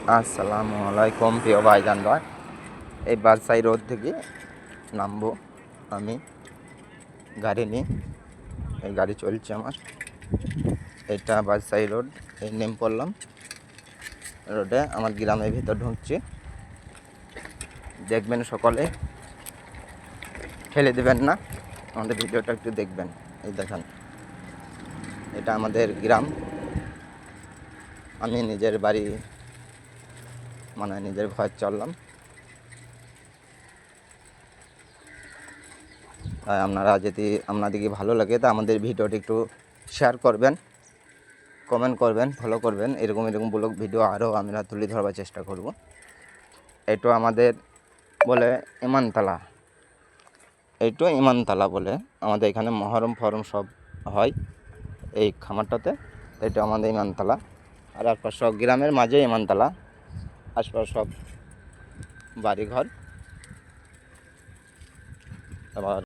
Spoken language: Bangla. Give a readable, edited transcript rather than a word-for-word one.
আসসালামু আলাইকুম প্রিয় ভাইজানরা। এই বাদশাহী রোড থেকে নামবো আমি গাড়ি নিয়ে। এই গাড়ি চলছে আমার, এটা বাদশাহী রোড। এই নেম পড়লাম রোডে, আমার গ্রামের ভিতর ঢুকছি। দেখবেন সকলে, ঠেলে দেবেন না, আমাদের ভিডিওটা একটু দেখবেন। এই দেখেন, এটা আমাদের গ্রাম। আমি নিজের বাড়ি মানে নিজের ঘর চললাম। আপনারা যদি আপনাদেরকে ভালো লাগে তা আমাদের ভিডিওটি একটু শেয়ার করবেন, কমেন্ট করবেন, ফলো করবেন। এরকম ব্লগ ভিডিও আরও আমরা তুলে ধরবার চেষ্টা করব। এইটো আমাদের বলে ইমানতলা, এইটো ইমানতলা বলে। আমাদের এখানে মহরম ফরম সব হয় এই খামারটাতে। এটা আমাদের ইমানতলা। আর আশপাশ সব গ্রামের মাঝে ইমানতলা, আশপাশ সব বাড়িঘর। আবার